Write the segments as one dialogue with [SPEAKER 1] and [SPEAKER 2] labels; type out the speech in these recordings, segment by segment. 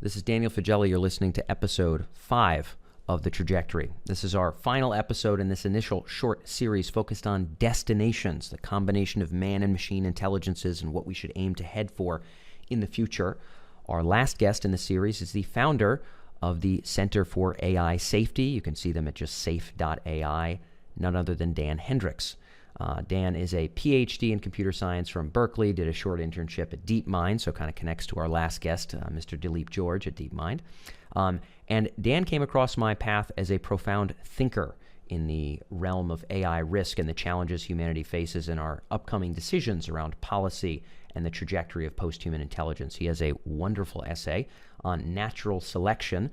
[SPEAKER 1] This is Daniel Fagelli. You're listening to episode 5 of The Trajectory. This is our final episode in this initial short series focused on destinations, the combination of man and machine intelligences and what we should aim to head for in the future. Our last guest in the series is the founder of the Center for AI Safety. You can see them at just safe.ai, none other than Dan Hendrycks. Dan is a PhD in computer science from Berkeley, did a short internship at DeepMind, so kind of connects to our last guest, Mr. Dilip George at DeepMind. And Dan came across my path as a profound thinker in the realm of AI risk and the challenges humanity faces in our upcoming decisions around policy and the trajectory of posthuman intelligence. He has a wonderful essay on natural selection,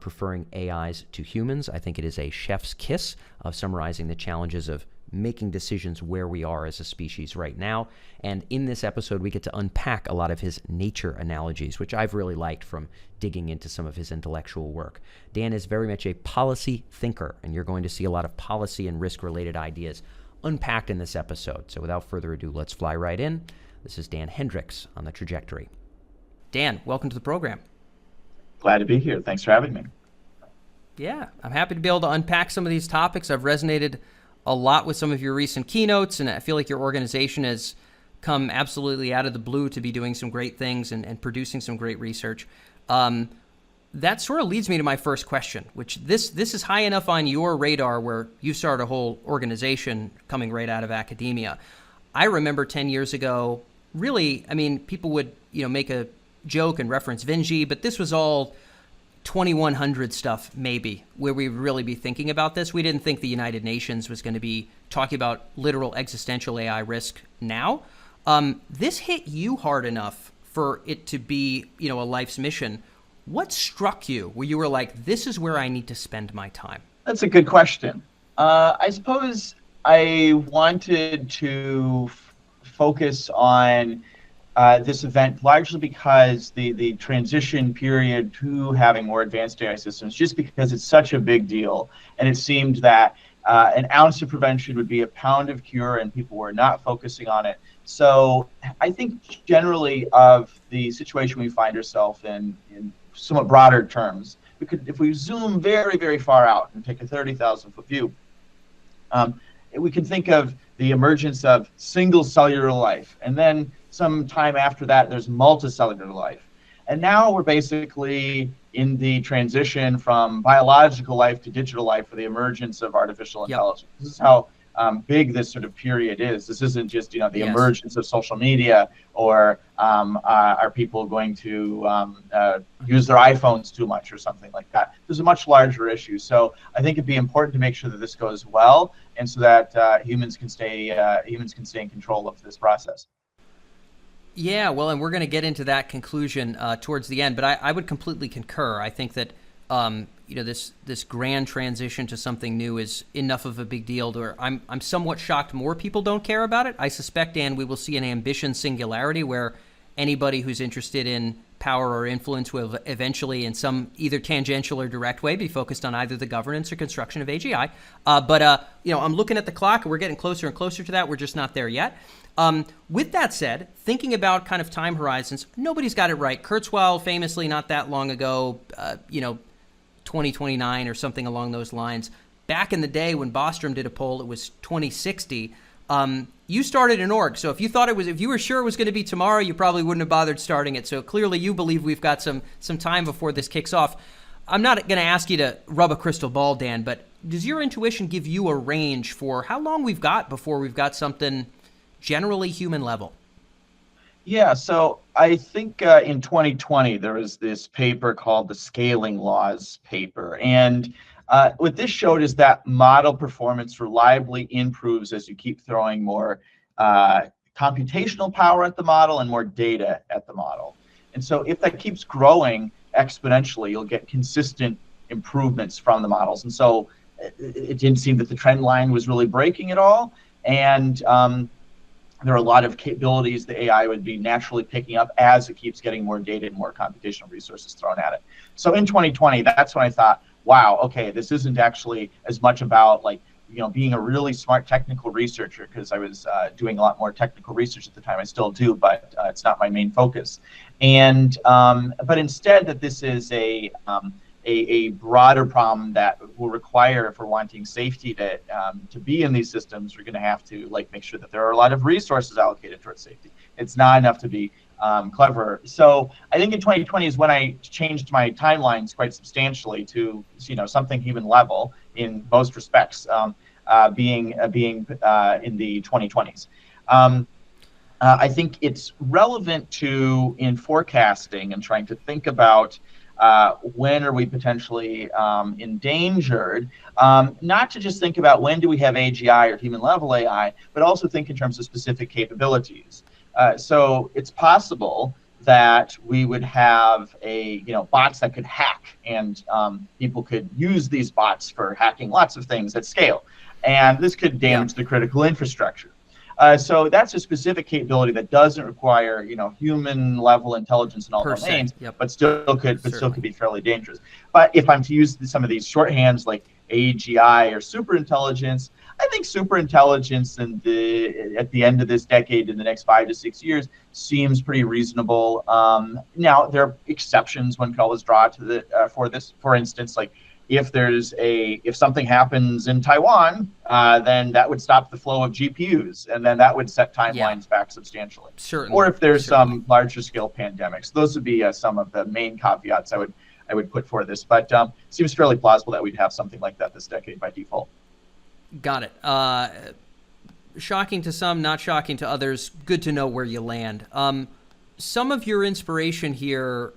[SPEAKER 1] preferring AIs to humans. I think it is a chef's kiss of summarizing the challenges of making decisions where we are as a species right now. And in this episode, we get to unpack a lot of his nature analogies, which I've really liked from digging into some of his intellectual work. Dan is very much a policy thinker, and you're going to see a lot of policy and risk-related ideas unpacked in this episode. So without further ado, let's fly right in. This is Dan Hendrycks on The Trajectory. Dan, welcome to the program.
[SPEAKER 2] Glad to be here. Thanks for having me.
[SPEAKER 1] Yeah, I'm happy to be able to unpack some of these topics. I've resonated a lot with some of your recent keynotes, and I feel like your organization has come absolutely out of the blue to be doing some great things and producing some great research. That sort of leads me to my first question, which this is high enough on your radar where you started a whole organization coming right out of academia. I remember 10 years ago, really, I mean, people would, make a joke and reference Vinci, but this was all 2100 stuff, maybe, where we would really be thinking about this. We didn't think the United Nations was going to be talking about literal existential AI risk now. This hit you hard enough for it to be, a life's mission. What struck you where you were like, this is where I need to spend my time?
[SPEAKER 2] That's a good question. I suppose I wanted to focus on this event largely because the transition period to having more advanced AI systems, just because it's such a big deal, and it seemed that an ounce of prevention would be a pound of cure, and people were not focusing on it. So I think generally of the situation we find ourselves in somewhat broader terms, if we zoom very, very far out and take a 30,000-foot view, we can think of the emergence of single cellular life, and then some time after that, there's multicellular life. And now we're basically in the transition from biological life to digital life for the emergence of artificial intelligence. This is how big this sort of period is. This isn't just, the emergence of social media, or are people going to use their iPhones too much or something like that. There's a much larger issue. So I think it'd be important to make sure that this goes well, and so that humans can stay in control of this process.
[SPEAKER 1] Yeah, well, and we're going to get into that conclusion towards the end, but I would completely concur. I think that this grand transition to something new is enough of a big deal to where I'm somewhat shocked more people don't care about it. I suspect, Dan, we will see an ambition singularity where anybody who's interested in power or influence will eventually, in some either tangential or direct way, be focused on either the governance or construction of AGI. But I'm looking at the clock, and we're getting closer and closer to that. We're just not there yet. With that said, thinking about kind of time horizons, nobody's got it right. Kurzweil famously not that long ago, 2029 or something along those lines. Back in the day when Bostrom did a poll, it was 2060. You started an org, so if you were sure it was going to be tomorrow, you probably wouldn't have bothered starting it. So clearly you believe we've got some time before this kicks off. I'm not going to ask you to rub a crystal ball, Dan, but does your intuition give you a range for how long we've got before we've got something generally human level?
[SPEAKER 2] Yeah, so I think in 2020, there was this paper called the Scaling Laws paper. And what this showed is that model performance reliably improves as you keep throwing more computational power at the model and more data at the model. And so if that keeps growing exponentially, you'll get consistent improvements from the models. And so it didn't seem that the trend line was really breaking at all. And there are a lot of capabilities the AI would be naturally picking up as it keeps getting more data and more computational resources thrown at it. So in 2020, that's when I thought, wow, okay, this isn't actually as much about like being a really smart technical researcher, because I was doing a lot more technical research at the time. I still do, but it's not my main focus. And but instead, that this is a broader problem that will require, if we're wanting safety to be in these systems, we're going to have to make sure that there are a lot of resources allocated towards safety. It's not enough to be clever. So I think in 2020 is when I changed my timelines quite substantially to something human level in most respects, being in the 2020s. I think it's relevant in forecasting and trying to think about when are we potentially endangered, not to just think about when do we have AGI or human level AI, but also think in terms of specific capabilities. So it's possible that we would have bots that could hack, and people could use these bots for hacking lots of things at scale, and this could damage the critical infrastructure. So that's a specific capability that doesn't require human level intelligence in all domains, but still could be fairly dangerous. But if I'm to use some of these shorthands like AGI or superintelligence, I think superintelligence at the end of this decade, in the next 5 to 6 years, seems pretty reasonable. Now there are exceptions one could always draw to for this. For instance, if something happens in Taiwan, then that would stop the flow of GPUs, and then that would set timelines back substantially.
[SPEAKER 1] Certainly.
[SPEAKER 2] Or if there's some larger scale pandemics, those would be some of the main caveats I would put for this. But it seems fairly plausible that we'd have something like that this decade by default.
[SPEAKER 1] Got it. Shocking to some, not shocking to others. Good to know where you land. Some of your inspiration here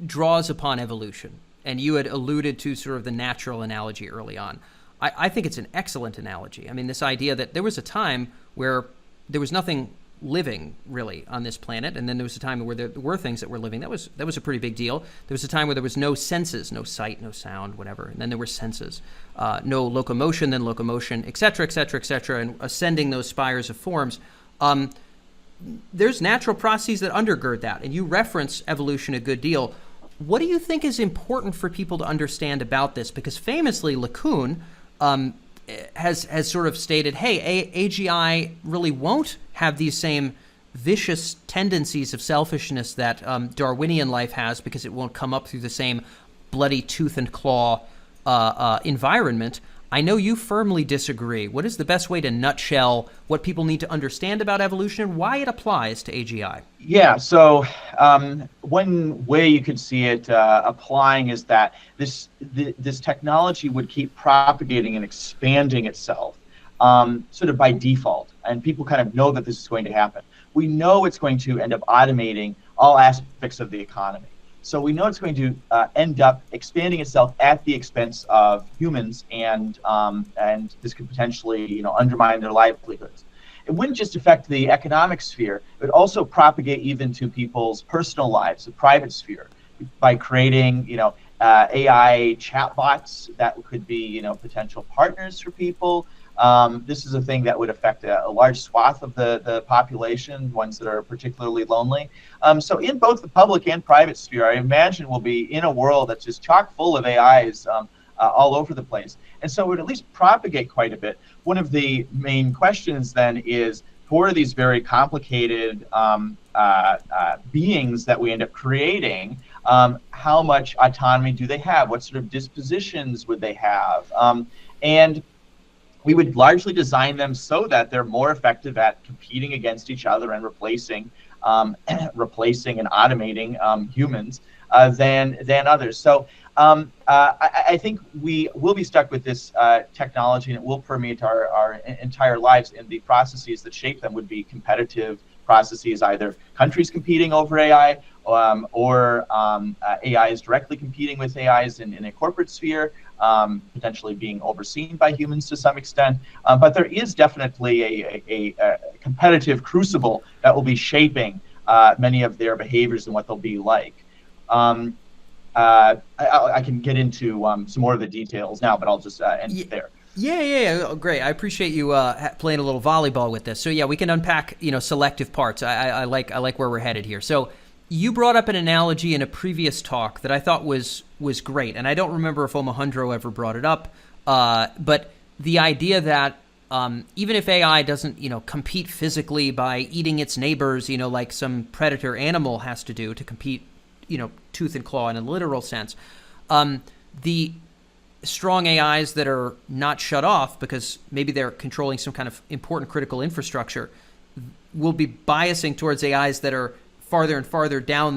[SPEAKER 1] draws upon evolution, and you had alluded to sort of the natural analogy early on. I think it's an excellent analogy. I mean, this idea that there was a time where there was nothing living really on this planet, and then there was a time where there were things that were living. That was a pretty big deal. There was a time where there was no senses, no sight, no sound, whatever, and then there were senses. No locomotion, then locomotion, et cetera, et cetera, et cetera, and ascending those spires of forms. There's natural processes that undergird that, and you reference evolution a good deal. What do you think is important for people to understand about this? Because famously, LeCun has sort of stated, hey, AGI really won't have these same vicious tendencies of selfishness that Darwinian life has, because it won't come up through the same bloody tooth and claw environment. I know you firmly disagree. What is the best way to nutshell what people need to understand about evolution and why it applies to AGI?
[SPEAKER 2] Yeah, so one way you could see it applying is that this technology would keep propagating and expanding itself sort of by default, and people kind of know that this is going to happen. We know it's going to end up automating all aspects of the economy. So we know it's going to end up expanding itself at the expense of humans, and this could potentially, undermine their livelihoods. It wouldn't just affect the economic sphere; it would also propagate even to people's personal lives, the private sphere, by creating, AI chatbots that could be, potential partners for people. This is a thing that would affect a large swath of the population, ones that are particularly lonely. So in both the public and private sphere, I imagine we'll be in a world that's just chock full of AIs all over the place. And so it would at least propagate quite a bit. One of the main questions then is, for these very complicated beings that we end up creating, how much autonomy do they have? What sort of dispositions would they have? And we would largely design them so that they're more effective at competing against each other and replacing and automating humans than others. So I think we will be stuck with this technology, and it will permeate our entire lives. And the processes that shape them would be competitive processes, either countries competing over AI, or AIs directly competing with AIs in a corporate sphere, potentially being overseen by humans to some extent. But there is definitely a competitive crucible that will be shaping many of their behaviors and what they'll be like. I can get into some more of the details now, but I'll just end there.
[SPEAKER 1] Yeah. Oh, great. I appreciate you playing a little volleyball with this. So yeah, we can unpack selective parts. I like where we're headed here. So you brought up an analogy in a previous talk that I thought was great, and I don't remember if Omohundro ever brought it up. But the idea that even if AI doesn't, compete physically by eating its neighbors, like some predator animal has to do to compete, tooth and claw in a literal sense, the strong AIs that are not shut off because maybe they're controlling some kind of important critical infrastructure will be biasing towards AIs that are farther and farther down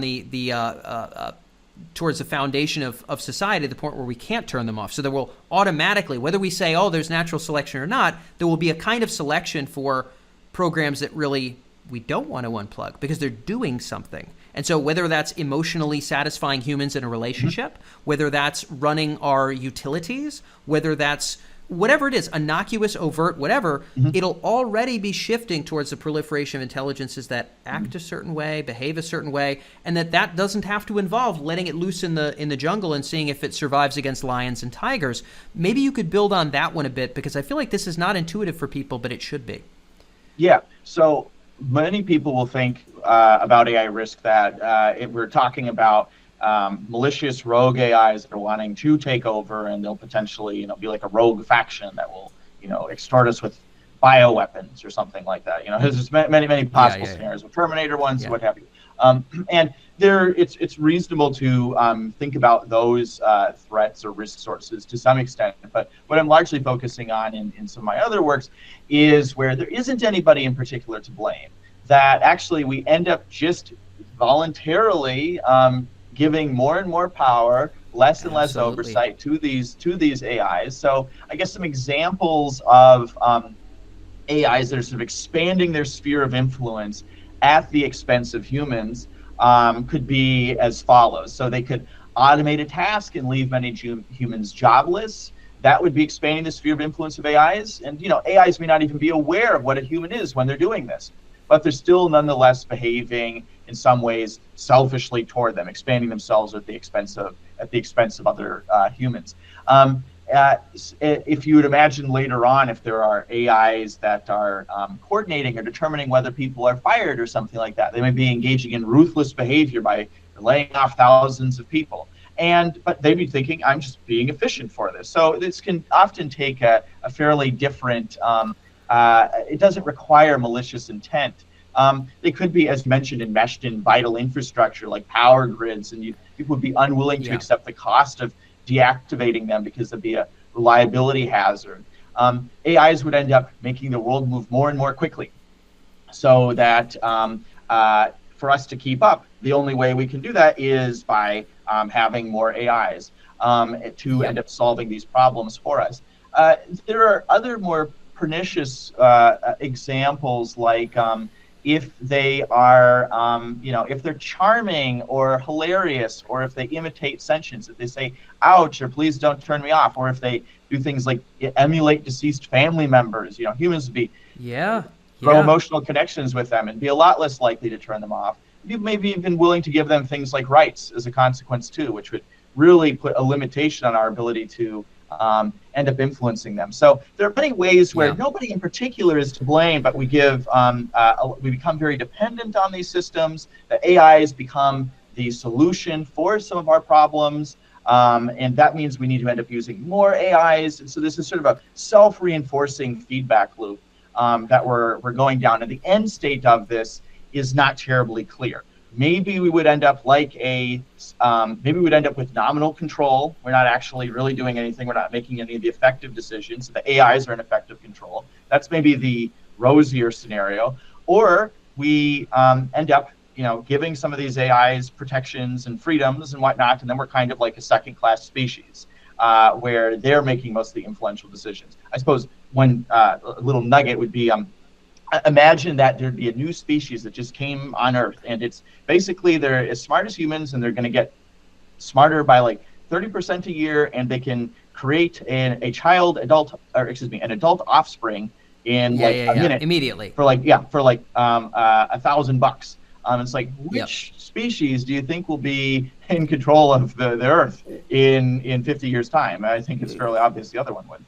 [SPEAKER 1] towards the foundation of society, to the point where we can't turn them off. So there will automatically, whether we say, oh, there's natural selection or not, there will be a kind of selection for programs that really we don't want to unplug because they're doing something. And so whether that's emotionally satisfying humans in a relationship, whether that's running our utilities, whether that's whatever it is, innocuous, overt, whatever, it'll already be shifting towards the proliferation of intelligences that act a certain way, behave a certain way, and that doesn't have to involve letting it loose in the jungle and seeing if it survives against lions and tigers. Maybe you could build on that one a bit, because I feel like this is not intuitive for people, but it should be.
[SPEAKER 2] Yeah. So many people will think about AI risk that if we're talking about malicious rogue AIs that are wanting to take over, and they'll potentially, be like a rogue faction that will, extort us with bioweapons or something like that. There's many possible scenarios with Terminator ones, what have you. And it's reasonable to think about those threats or risk sources to some extent. But what I'm largely focusing on in some of my other works is where there isn't anybody in particular to blame. That actually we end up just voluntarily giving more and more power, less and less oversight to these AIs. So I guess some examples of AIs that are sort of expanding their sphere of influence at the expense of humans could be as follows. So they could automate a task and leave many humans jobless. That would be expanding the sphere of influence of AIs. And AIs may not even be aware of what a human is when they're doing this, but they're still nonetheless behaving in some ways selfishly toward them, expanding themselves at the expense of other humans. If you would imagine later on, if there are AIs that are coordinating or determining whether people are fired or something like that, they may be engaging in ruthless behavior by laying off thousands of people. But they'd be thinking, I'm just being efficient for this. So this can often take a fairly different, it doesn't require malicious intent. They could be, as mentioned, enmeshed in vital infrastructure like power grids, and people would be unwilling to accept the cost of deactivating them because there'd be a reliability hazard. AIs would end up making the world move more and more quickly, so that for us to keep up, the only way we can do that is by having more AIs to end up solving these problems for us. There are other more pernicious examples, like if they are, if they're charming or hilarious, or if they imitate sentience, if they say, ouch, or please don't turn me off, or if they do things like emulate deceased family members, humans would be grow emotional connections with them and be a lot less likely to turn them off. You may be even willing to give them things like rights as a consequence too, which would really put a limitation on our ability to end up influencing them. So there are many ways where nobody in particular is to blame, but we become very dependent on these systems. The AIs become the solution for some of our problems, and that means we need to end up using more AIs. And so this is sort of a self-reinforcing feedback loop that we're going down. And the end state of this is not terribly clear. Maybe we would end up with nominal control. We're not actually really doing anything. We're not making any of the effective decisions. The AIs are in effective control. That's maybe the rosier scenario. Or we end up, giving some of these AIs protections and freedoms and whatnot, and then we're kind of like a second-class species where they're making most of the influential decisions. I suppose one little nugget would be, imagine that there'd be a new species that just came on Earth, and it's basically they're as smart as humans, and they're going to get smarter by like 30% a year, and they can create an adult offspring in a minute
[SPEAKER 1] immediately
[SPEAKER 2] for $1,000. It's like, which species do you think will be in control of the Earth in 50 years time? I think it's fairly obvious the other one would.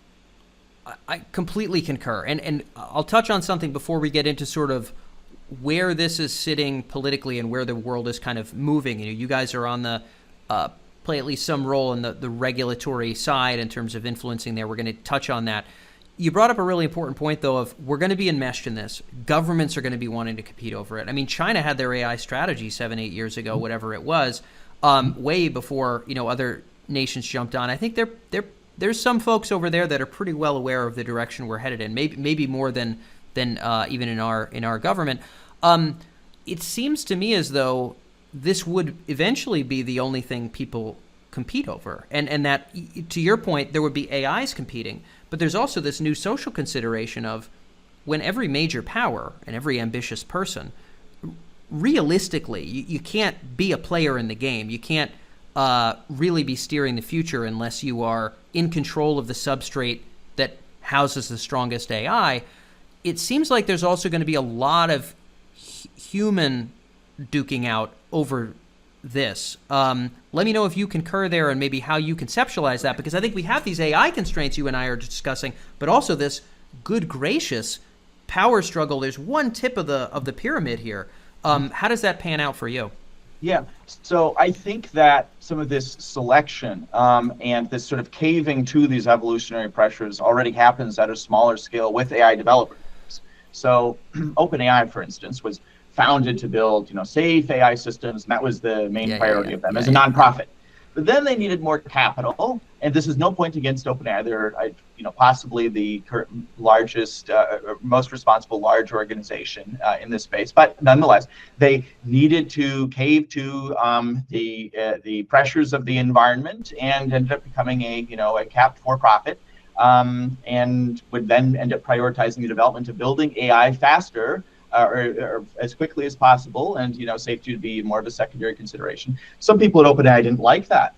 [SPEAKER 1] I completely concur. And I'll touch on something before we get into sort of where this is sitting politically and where the world is kind of moving. You guys are on the play at least some role in the regulatory side in terms of influencing there. We're going to touch on that. You brought up a really important point, though, of we're going to be enmeshed in this. Governments are going to be wanting to compete over it. I mean, China had their AI strategy 7-8 years ago, whatever it was, way before other nations jumped on. I think there's some folks over there that are pretty well aware of the direction we're headed in, maybe more than even in our government. It seems to me as though this would eventually be the only thing people compete over, and that, to your point, there would be AIs competing. But there's also this new social consideration of when every major power and every ambitious person, realistically, you can't be a player in the game. You can't really be steering the future unless you are in control of the substrate that houses the strongest AI. It seems like there's also going to be a lot of human duking out over this. Let me know if you concur there and maybe how you conceptualize that, because I think we have these AI constraints you and I are discussing, but also this good gracious power struggle. There's one tip of the pyramid here. How does that pan out for you?
[SPEAKER 2] Yeah, so I think that some of this selection and this sort of caving to these evolutionary pressures already happens at a smaller scale with AI developers. So OpenAI, for instance, was founded to build, safe AI systems, and that was the main priority of them as a nonprofit. But then they needed more capital, and this is no point against OpenAI. They're, possibly the largest, most responsible large organization in this space. But nonetheless, they needed to cave to the pressures of the environment and ended up becoming a capped for-profit, and would then end up prioritizing the development of building AI faster. Or as quickly as possible, and safety would be more of a secondary consideration. Some people at OpenAI didn't like that,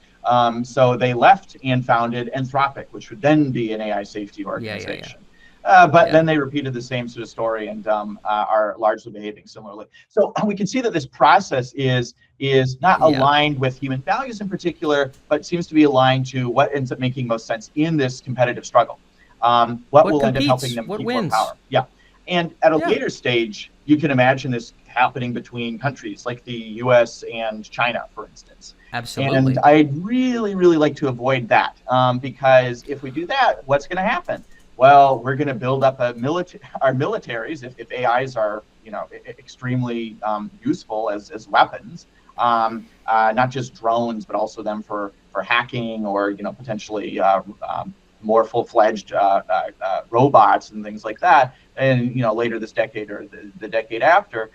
[SPEAKER 2] so they left and founded Anthropic, which would then be an AI safety organization. But then they repeated the same sort of story and are largely behaving similarly. So we can see that this process is not aligned with human values in particular, but seems to be aligned to what ends up making most sense in this competitive struggle. What will end up helping them keep more power? Yeah. And at a later stage, you can imagine this happening between countries like the US and China, for instance.
[SPEAKER 1] Absolutely.
[SPEAKER 2] And I'd really, really like to avoid that, because if we do that, what's going to happen? Well, we're going to build up our militaries, if AIs are extremely useful as weapons, not just drones, but also them for hacking or potentially more full-fledged robots and things like that, and later this decade or the decade after,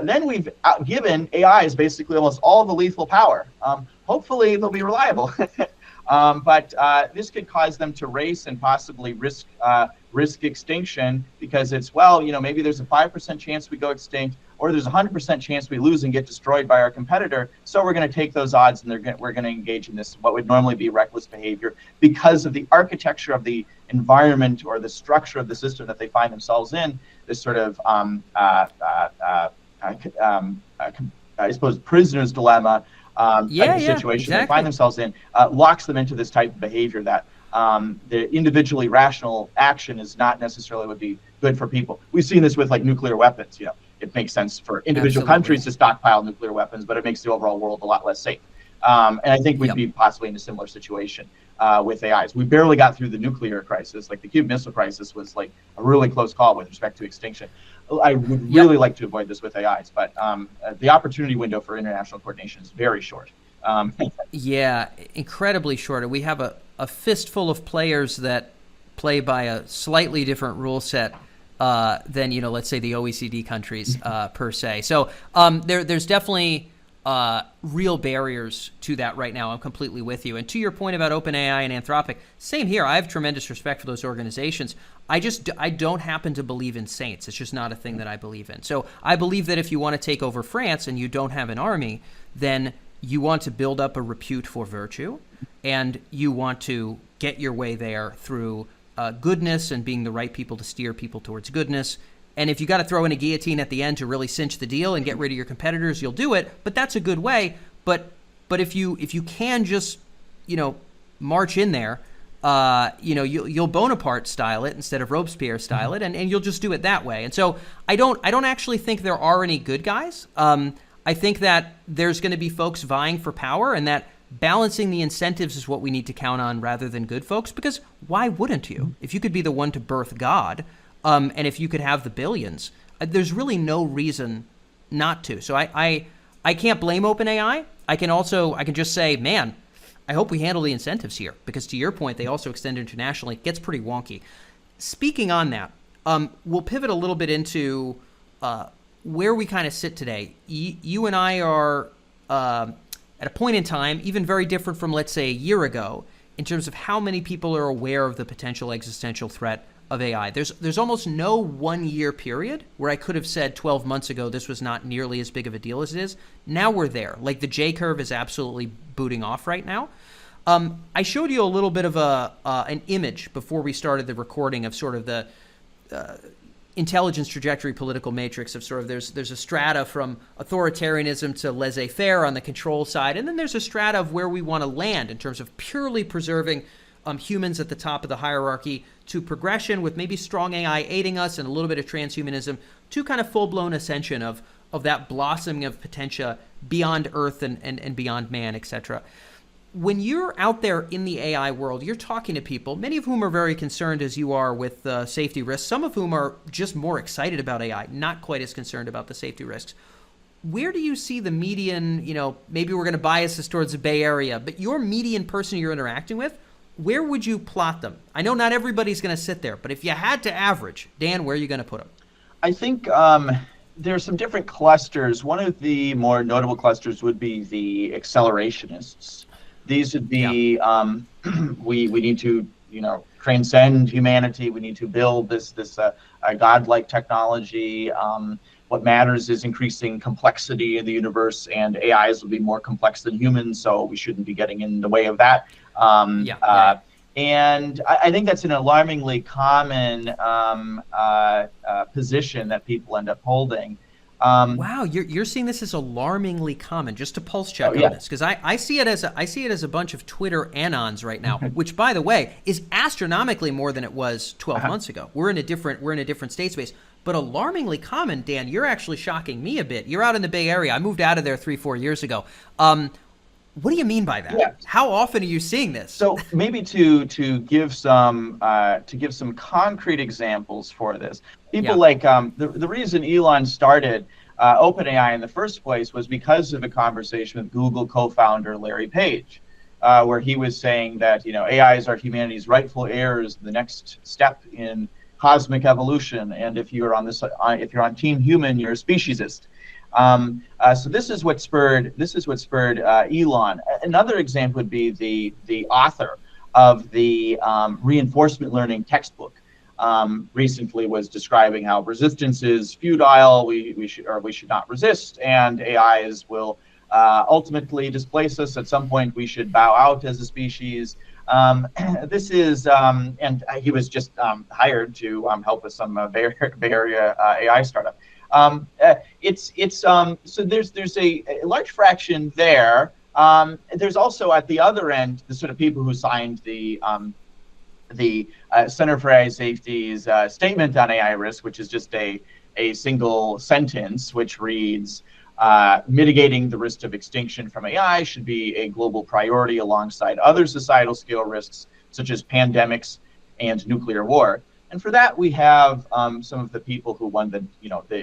[SPEAKER 2] then we've given AIs basically almost all the lethal power. Hopefully they'll be reliable, but this could cause them to race and possibly risk extinction, because it's, maybe there's a 5% chance we go extinct, or there's a 100% chance we lose and get destroyed by our competitor. So we're going to take those odds, and we're going to engage in this, what would normally be reckless behavior, because of the architecture of the environment or the structure of the system that they find themselves in. This sort of, I suppose, prisoner's dilemma type of situation they find themselves in, locks them into this type of behavior that the individually rational action is not necessarily would be good for people. We've seen this with nuclear weapons. It makes sense for individual countries to stockpile nuclear weapons, but it makes the overall world a lot less safe. And I think we'd be possibly in a similar situation with AIs. We barely got through the nuclear crisis. Like the Cuban Missile Crisis was a really close call with respect to extinction. I would really like to avoid this with AIs, but the opportunity window for international coordination is very short.
[SPEAKER 1] Incredibly short. We have a fistful of players that play by a slightly different rule set than let's say the OECD countries per se. So there's definitely real barriers to that right now. I'm completely with you. And to your point about OpenAI and Anthropic, same here. I have tremendous respect for those organizations. I don't happen to believe in saints. It's just not a thing that I believe in. So I believe that if you want to take over France and you don't have an army, then you want to build up a repute for virtue, and you want to get your way there through goodness and being the right people to steer people towards goodness. And if you got to throw in a guillotine at the end to really cinch the deal and get rid of your competitors, you'll do it. But that's a good way. But if you can just march in there, you'll Bonaparte style it instead of Robespierre style it, and you'll just do it that way. And so I don't actually think there are any good guys. I think that there's going to be folks vying for power, and that balancing the incentives is what we need to count on rather than good folks, because why wouldn't you? If you could be the one to birth God, and if you could have the billions, there's really no reason not to. So I can't blame OpenAI. I can just say, man, I hope we handle the incentives here, because to your point, they also extend internationally. It gets pretty wonky. Speaking on that, we'll pivot a little bit into where we kind of sit today. You and I are at a point in time, even very different from, let's say, a year ago, in terms of how many people are aware of the potential existential threat of AI. There's almost no 1 year period where I could have said 12 months ago this was not nearly as big of a deal as it is. Now we're there. Like, the J curve is absolutely booting off right now. I showed you a little bit of an image before we started the recording of sort of the intelligence trajectory political matrix of sort of there's a strata from authoritarianism to laissez-faire on the control side, and then there's a strata of where we want to land in terms of purely preserving humans at the top of the hierarchy, to progression with maybe strong AI aiding us and a little bit of transhumanism, to kind of full-blown ascension of that blossoming of potentia beyond Earth and beyond man, etc. When you're out there in the AI world, you're talking to people, many of whom are very concerned as you are with safety risks, some of whom are just more excited about AI, not quite as concerned about the safety risks. Where do you see the median, maybe we're going to bias this towards the Bay Area, but your median person you're interacting with, where would you plot them? I know not everybody's going to sit there, but if you had to average, Dan, where are you going to put them? I
[SPEAKER 2] think there are some different clusters. One of the more notable clusters would be the accelerationists. These would be, we need to, transcend humanity. We need to build this godlike technology. What matters is increasing complexity in the universe, and AIs will be more complex than humans, so we shouldn't be getting in the way of that. And I think that's an alarmingly common position that people end up holding.
[SPEAKER 1] Wow, you're seeing this as alarmingly common. Just to pulse check on this, because I see it as a bunch of Twitter anons right now, which, by the way, is astronomically more than it was 12 months ago. We're in a different state space, but alarmingly common. Dan, you're actually shocking me a bit. You're out in the Bay Area. I moved out of there 3-4 years ago. What do you mean by that? Yeah. How often are you seeing this?
[SPEAKER 2] So maybe to give some concrete examples for this, people like the reason Elon started OpenAI in the first place was because of a conversation with Google co-founder Larry Page, where he was saying that AIs are humanity's rightful heirs, the next step in cosmic evolution, and if you're on Team Human, you're a speciesist. So this is what spurred Elon. Another example would be the author of the reinforcement learning textbook. Recently was describing how resistance is futile. We should not resist, and AIs will ultimately displace us. At some point, we should bow out as a species. This is, and he was just hired to help with some Bay Area AI startup. So there's a large fraction there. There's also at the other end the sort of people who signed the Center for AI Safety's statement on AI risk, which is just a single sentence which reads, mitigating the risk of extinction from AI should be a global priority alongside other societal scale risks such as pandemics and nuclear war. And for that, we have some of the people who won the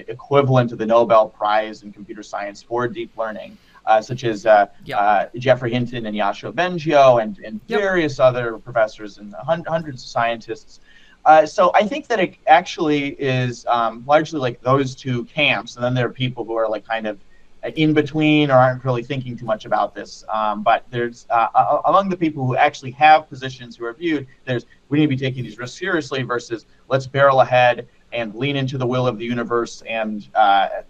[SPEAKER 2] equivalent of the Nobel Prize in computer science for deep learning, such as Jeffrey Hinton and Yoshua Bengio and various other professors and hundreds of scientists. So I think that it actually is largely like those two camps, and then there are people who are like kind of in between or aren't really thinking too much about this. But there's among the people who actually have positions who are viewed, we need to be taking these risks seriously versus let's barrel ahead and lean into the will of the universe and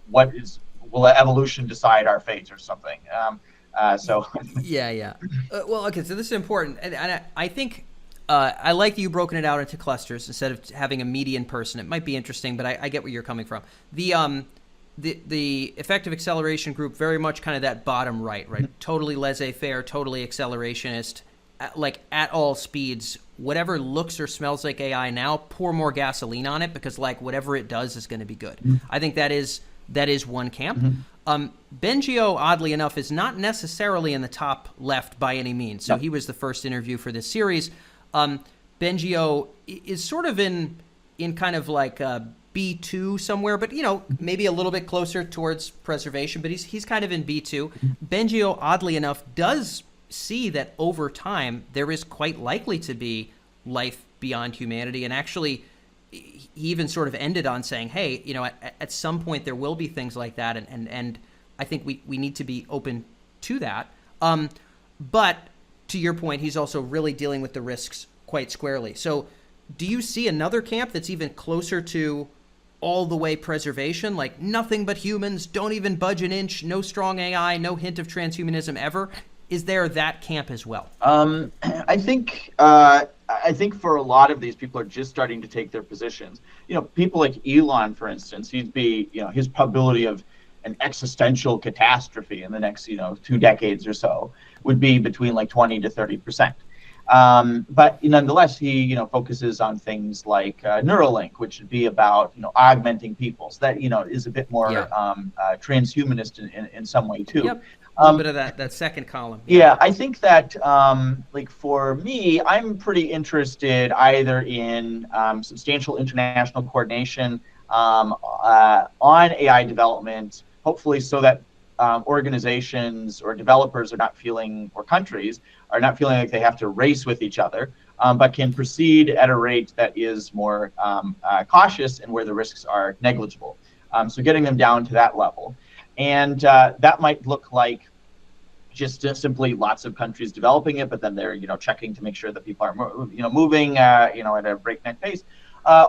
[SPEAKER 2] will evolution decide our fate or something. Well, okay, so this is important, and I think I like that you've broken it out into clusters instead of having a median person. It might be interesting, but I get where you're coming from. The effective acceleration group, very much kind of that bottom right? Totally laissez-faire, totally accelerationist, like at all speeds. Whatever looks or smells like AI now, pour more gasoline on it because like whatever it does is going to be good. I think that is
[SPEAKER 1] that is one camp.
[SPEAKER 2] Mm-hmm.
[SPEAKER 1] Bengio, oddly enough, is not necessarily in the top left by any means. So he was the first interview for this series. Bengio is sort of in kind of like B2 somewhere, but maybe a little bit closer towards preservation, but he's kind of in B2. Bengio, oddly enough, does see that over time there is quite likely to be life beyond humanity, and actually he even sort of ended on saying, hey, at some point there will be things like that, and I think we need to be open to that. But to your point, he's also really dealing with the risks quite squarely. So do you see another camp that's even closer to all the way preservation, like nothing but humans, don't even budge an inch, no strong AI, no hint of transhumanism ever? Is there that camp as well?
[SPEAKER 2] I think for a lot of these people are just starting to take their positions. People like Elon, for instance, his probability of an existential catastrophe in the next 2 decades or so would be between like 20 to 30%. But nonetheless, he focuses on things like Neuralink, which would be about augmenting people. So that is a bit more transhumanist in some way too.
[SPEAKER 1] Yep. A little bit of that second column.
[SPEAKER 2] Yeah, I think that like for me, I'm pretty interested either in substantial international coordination on AI development, hopefully so that organizations or developers are not feeling, or countries are not feeling like they have to race with each other, but can proceed at a rate that is more cautious and where the risks are negligible. So getting them down to that level. And that might look like just simply lots of countries developing it, but then they're checking to make sure that people are moving at a breakneck pace.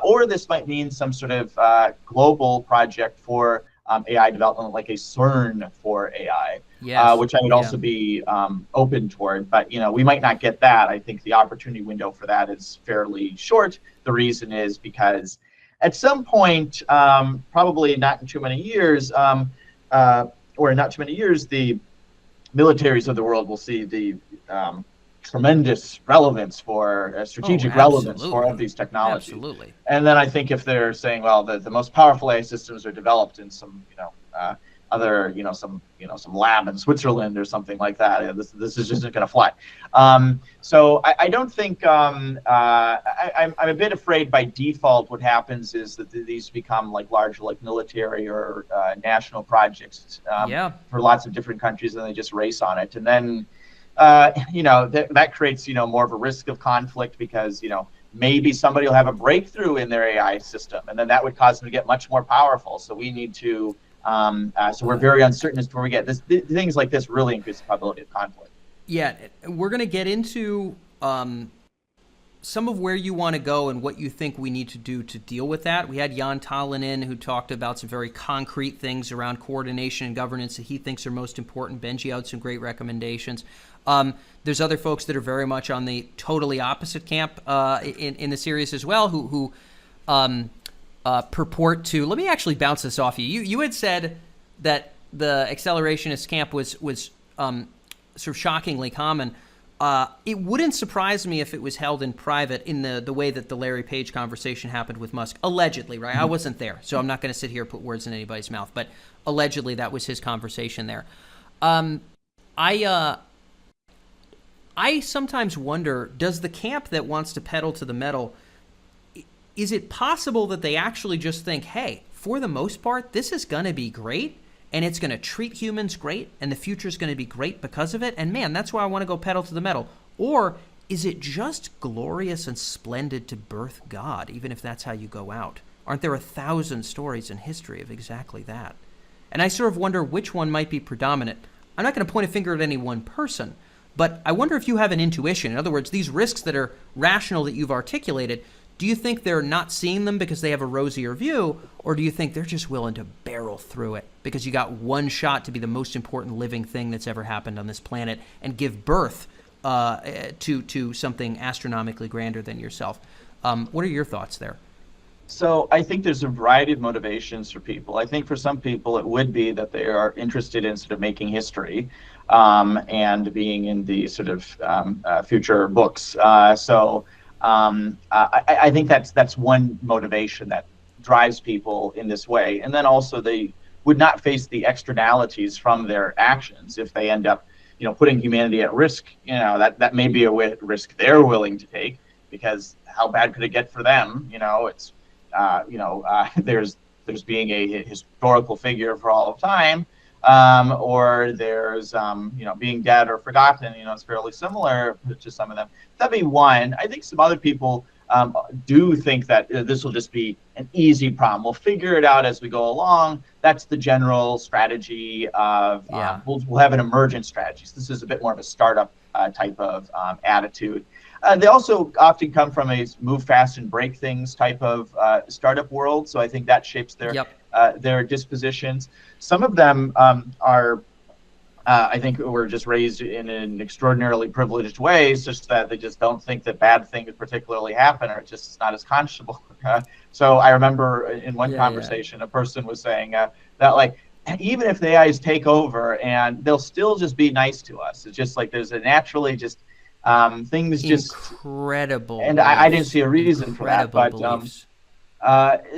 [SPEAKER 2] Or this might mean some sort of global project for AI development, like a CERN for AI, which I would also be open toward. But we might not get that. I think the opportunity window for that is fairly short. The reason is because at some point, probably not in too many years, the militaries of the world will see the tremendous relevance for strategic relevance for all of these technologies.
[SPEAKER 1] Absolutely.
[SPEAKER 2] And then I think if they're saying, well, the most powerful AI systems are developed in some other some lab in Switzerland or something like that, this is just not going to fly. So I don't think I'm a bit afraid by default. What happens is that these become like large military or national projects for lots of different countries, and they just race on it, and then that creates more of a risk of conflict, because maybe somebody will have a breakthrough in their AI system, and then that would cause them to get much more powerful. So we need to so we're very uncertain as to where we get this. Things like this really increase the probability of conflict.
[SPEAKER 1] Yeah, we're going to get into some of where you want to go and what you think we need to do to deal with that. We had Jan Tallinn in, who talked about some very concrete things around coordination and governance that he thinks are most important. Bengio had some great recommendations. There's other folks that are very much on the totally opposite camp in the series as well, who purport to. Let me actually bounce this off you. You had said that the accelerationist camp was sort of shockingly common. It wouldn't surprise me if it was held in private in the way that the Larry Page conversation happened with Musk. Allegedly, right? I wasn't there, so I'm not going to sit here and put words in anybody's mouth, but allegedly that was his conversation there. I sometimes wonder, does the camp that wants to pedal to the metal, is it possible that they actually just think, hey, for the most part, this is going to be great, and it's going to treat humans great, and the future is going to be great because of it, and man, that's why I want to go pedal to the metal? Or is it just glorious and splendid to birth God, even if that's how you go out? Aren't there 1,000 stories in history of exactly that? And I sort of wonder which one might be predominant. I'm not going to point a finger at any one person, but I wonder if you have an intuition. In other words, these risks that are rational that you've articulated, do you think they're not seeing them because they have a rosier view, or do you think they're just willing to barrel through it because you got one shot to be the most important living thing that's ever happened on this planet and give birth to something astronomically grander than yourself? What are your thoughts there?
[SPEAKER 2] So I think there's a variety of motivations for people. I think for some people it would be that they are interested in sort of making history and being in the sort of future books. I think that's one motivation that drives people in this way. And then also the would not face the externalities from their actions if they end up, putting humanity at risk. That may be a risk they're willing to take, because how bad could it get for them? It's there's being a historical figure for all of time, or there's being dead or forgotten. It's fairly similar to some of them. That'd be one. I think some other people do think that this will just be an easy problem. We'll figure it out as we go along. That's the general strategy of we'll have an emergent strategy. So this is a bit more of a startup type of attitude. They also often come from a move fast and break things type of startup world. So I think that shapes their dispositions. Some of them are, I think, were just raised in an extraordinarily privileged way, such that they just don't think that bad things particularly happen, or it's just not as conscionable. So I remember in one conversation, a person was saying that, like, even if the AIs take over, and they'll still just be nice to us. It's just like there's a naturally just things just
[SPEAKER 1] incredible.
[SPEAKER 2] And I didn't see a reason for that, but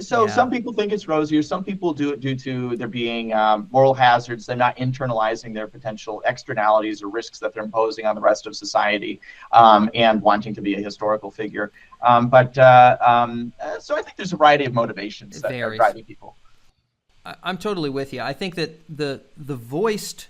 [SPEAKER 2] some people think it's rosier. Some people do it due to there being moral hazards. They're not internalizing their potential externalities or risks that they're imposing on the rest of society, and wanting to be a historical figure. So I think there's a variety of motivations that are driving people.
[SPEAKER 1] I'm totally with you. I think that the voiced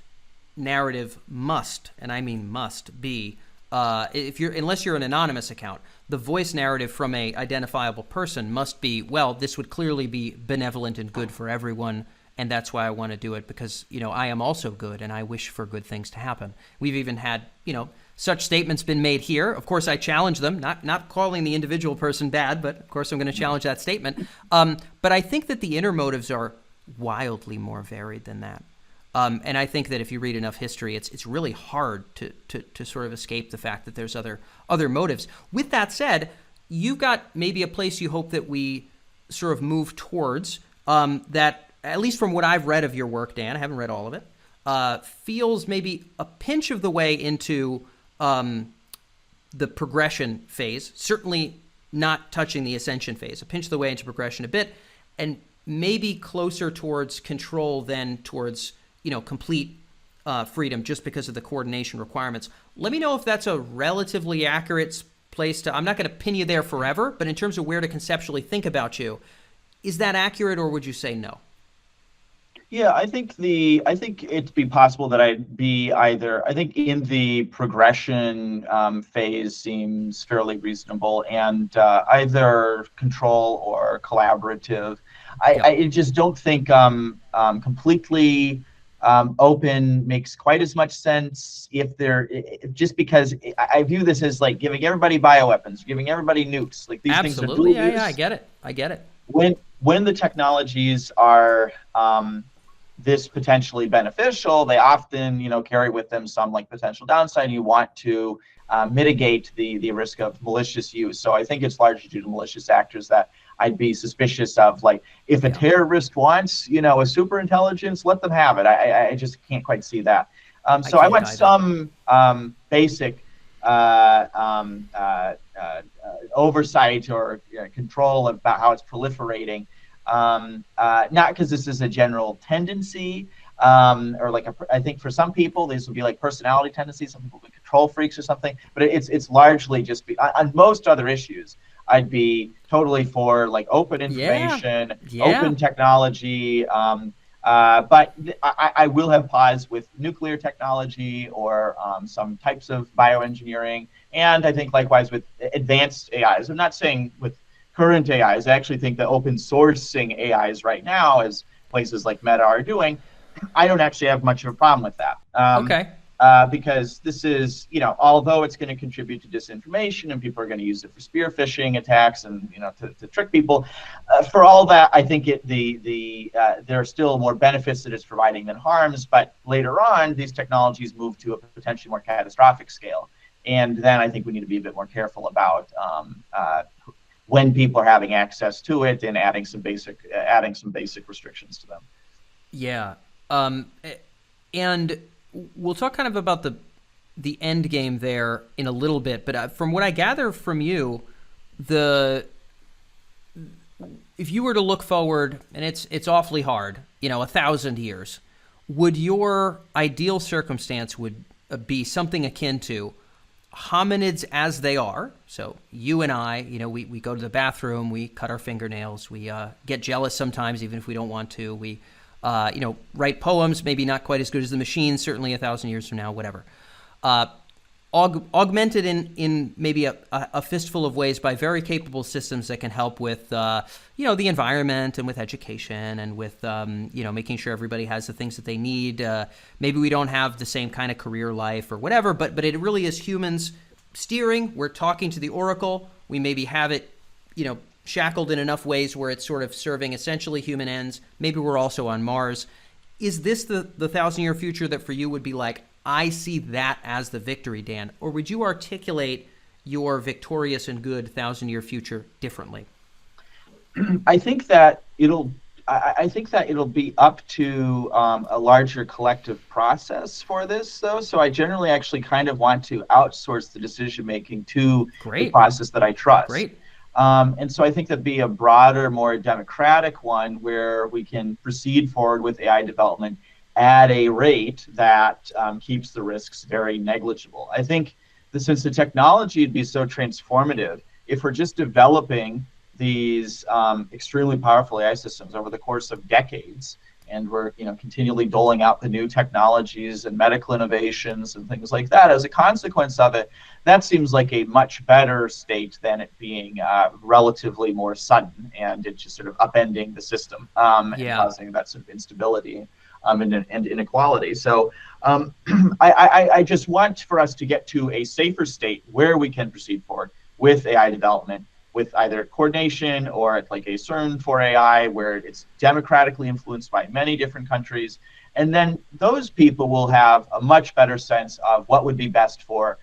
[SPEAKER 1] narrative must, and I mean must, be unless you're an anonymous account, the voice narrative from a identifiable person must be, well, this would clearly be benevolent and good for everyone, and that's why I want to do it, because, I am also good and I wish for good things to happen. We've even had, such statements been made here. Of course, I challenge them, not calling the individual person bad, but of course I'm going to challenge that statement. But I think that the inner motives are wildly more varied than that. And I think that if you read enough history, it's really hard to sort of escape the fact that there's other motives. With that said, you've got maybe a place you hope that we sort of move towards, that, at least from what I've read of your work, Dan, I haven't read all of it, feels maybe a pinch of the way into the progression phase, certainly not touching the ascension phase, a pinch of the way into progression a bit, and maybe closer towards control than towards complete freedom, just because of the coordination requirements. Let me know if that's a relatively accurate place to, I'm not going to pin you there forever, but in terms of where to conceptually think about you, is that accurate, or would you say no?
[SPEAKER 2] Yeah, I think it'd be possible that I'd be either. I think in the progression phase seems fairly reasonable, and either control or collaborative. I just don't think completely open makes quite as much sense just because I view this as like giving everybody bioweapons, giving everybody nukes. Like these things are dual use.
[SPEAKER 1] Yeah, I get it.
[SPEAKER 2] When the technologies are this potentially beneficial, they often carry with them some like potential downside. You want to mitigate the risk of malicious use. So I think it's largely due to malicious actors that I'd be suspicious of. Like, if a terrorist wants, a super intelligence, let them have it. I just can't quite see that. So I want some basic oversight or control about how it's proliferating. Not because this is a general tendency, or like I think for some people these would be like personality tendencies. Some people would be control freaks or something. But it's largely just on most other issues, I'd be totally for like open information, open technology. But I will have pause with nuclear technology or some types of bioengineering, and I think likewise with advanced AIs. I'm not saying with current AIs. I actually think that open sourcing AIs right now, as places like Meta are doing, I don't actually have much of a problem with that.
[SPEAKER 1] Okay.
[SPEAKER 2] Because this is, although it's going to contribute to disinformation and people are going to use it for spear phishing attacks and, to trick people, for all that, I think there are still more benefits that it's providing than harms. But later on, these technologies move to a potentially more catastrophic scale. And then I think we need to be a bit more careful about when people are having access to it and adding some basic restrictions to them.
[SPEAKER 1] Yeah. And we'll talk kind of about the end game there in a little bit, but from what I gather from you, if you were to look forward, and it's awfully hard, 1,000 years, would your ideal circumstance would be something akin to hominids as they are? So you and I, we go to the bathroom, we cut our fingernails, we get jealous sometimes, even if we don't want to. We, write poems, maybe not quite as good as the machines, certainly 1,000 years from now, whatever. Augmented in maybe a fistful of ways by very capable systems that can help with, the environment and with education and with, making sure everybody has the things that they need. Maybe we don't have the same kind of career life or whatever, but it really is humans steering. We're talking to the oracle. We maybe have it, shackled in enough ways where it's sort of serving essentially human ends. Maybe we're also on Mars. Is this the 1,000-year future that for you would be like, I see that as the victory, Dan? Or would you articulate your victorious and good 1,000-year future differently?
[SPEAKER 2] I think that it'll be up to a larger collective process for this, though. So I generally actually kind of want to outsource the decision making to the process that I trust.
[SPEAKER 1] Great.
[SPEAKER 2] And so I think that'd be a broader, more democratic one where we can proceed forward with AI development at a rate that keeps the risks very negligible. I think that since the technology would be so transformative, if we're just developing these extremely powerful AI systems over the course of decades, and we're continually doling out the new technologies and medical innovations and things like that, as a consequence of it, that seems like a much better state than it being relatively more sudden and it just sort of upending the system and causing that sort of instability and inequality. So I just want for us to get to a safer state where we can proceed forward with AI development, with either coordination or like a CERN for AI, where it's democratically influenced by many different countries. And then those people will have a much better sense of what would be best for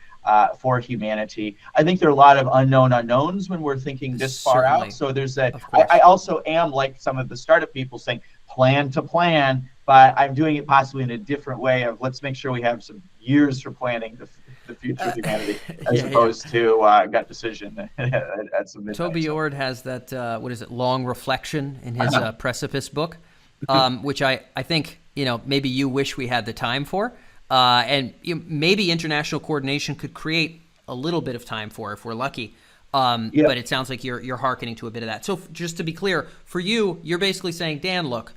[SPEAKER 2] humanity. I think there are a lot of unknown unknowns when we're thinking this far out. So there's I also am like some of the startup people saying, plan to plan, but I'm doing it possibly in a different way of let's make sure we have some years for planning the future of humanity as opposed to gut decision at some midnight.
[SPEAKER 1] Toby Ord has that, long reflection in his Precipice book, which I think, maybe you wish we had the time for. And maybe international coordination could create a little bit of time for if we're lucky. But it sounds like you're hearkening to a bit of that. So just to be clear, for you, you're basically saying, Dan, look,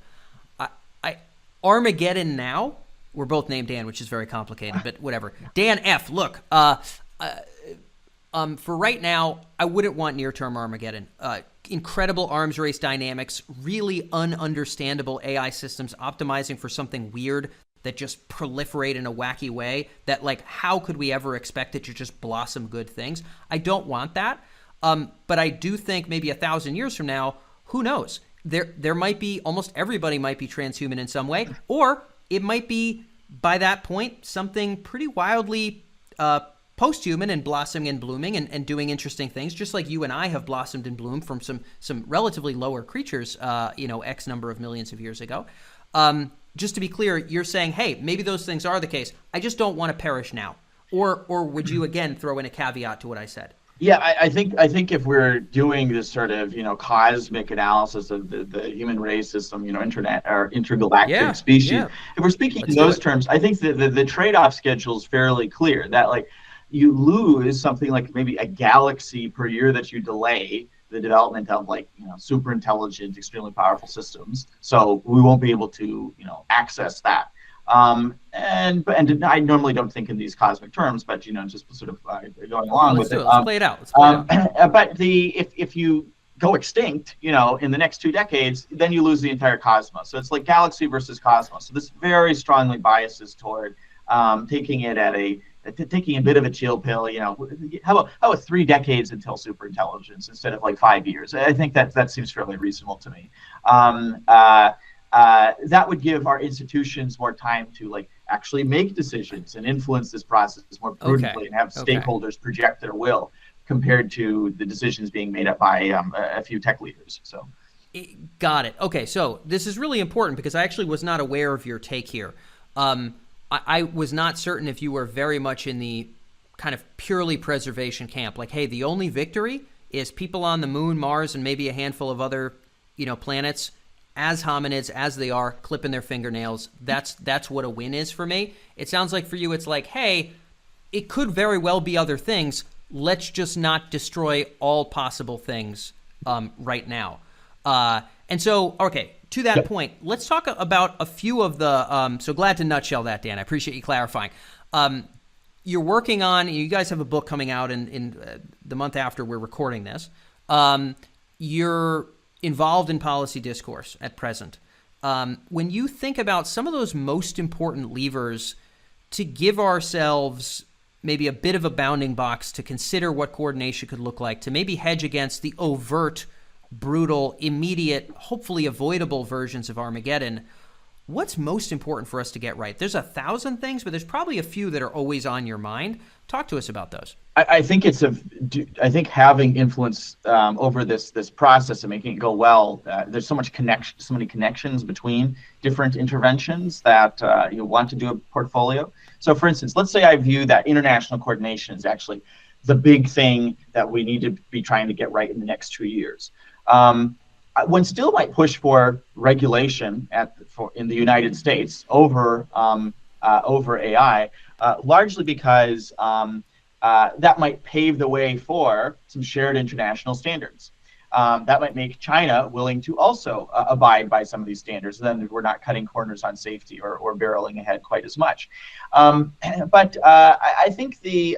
[SPEAKER 1] Armageddon now, we're both named Dan, which is very complicated, but whatever. Dan F., look, for right now, I wouldn't want near-term Armageddon. Incredible arms race dynamics, really ununderstandable AI systems optimizing for something weird that just proliferate in a wacky way that, like, how could we ever expect it to just blossom good things? I don't want that. But I do think maybe 1,000 years from now, who knows? There might be, almost everybody might be transhuman in some way, or it might be, by that point, something pretty wildly posthuman and blossoming and blooming and doing interesting things, just like you and I have blossomed and bloomed from some relatively lower creatures, X number of millions of years ago. Just to be clear, you're saying, hey, maybe those things are the case. I just don't want to perish now. Or would you, again, throw in a caveat to what I said?
[SPEAKER 2] Yeah, I think if we're doing this sort of cosmic analysis of the human race as some internet or intergalactic species, if we're speaking in those terms, I think the trade-off schedule is fairly clear. That like you lose something like maybe a galaxy per year that you delay the development of super intelligent, extremely powerful systems. So we won't be able to access that. And I normally don't think in these cosmic terms, but just sort of going along with it.
[SPEAKER 1] Let's play it out.
[SPEAKER 2] But if you go extinct, in the next 2 decades, then you lose the entire cosmos. So it's like galaxy versus cosmos. So this very strongly biases toward taking a bit of a chill pill. How about 3 decades until superintelligence instead of like 5 years? I think that seems fairly reasonable to me. That would give our institutions more time to actually make decisions and influence this process more prudently and have stakeholders project their will compared to the decisions being made up by a few tech leaders. So,
[SPEAKER 1] got it. Okay, so this is really important because I actually was not aware of your take here. I was not certain if you were very much in the kind of purely preservation camp. Like, hey, the only victory is people on the moon, Mars, and maybe a handful of other planets as hominids, as they are, clipping their fingernails. That's what a win is for me. It sounds like for you, it's like, hey, it could very well be other things. Let's just not destroy all possible things right now. And so, okay, to that point, let's talk about a few of the, so glad to nutshell that, Dan. I appreciate you clarifying. You're working on, you guys have a book coming out in the month after we're recording this. You're involved in policy discourse at present. When you think about some of those most important levers to give ourselves maybe a bit of a bounding box to consider what coordination could look like, to maybe hedge against the overt, brutal, immediate, hopefully avoidable versions of Armageddon, what's most important for us to get right? There's 1,000 things, but there's probably a few that are always on your mind. Talk to us about those.
[SPEAKER 2] I think I think having influence over this process and making it go well. There's so many connections between different interventions that you want to do a portfolio. So, for instance, let's say I view that international coordination is actually the big thing that we need to be trying to get right in the next 2 years. One still might push for regulation in the United States over AI, largely because that might pave the way for some shared international standards. That might make China willing to also abide by some of these standards. Then we're not cutting corners on safety or barreling ahead quite as much. But I think the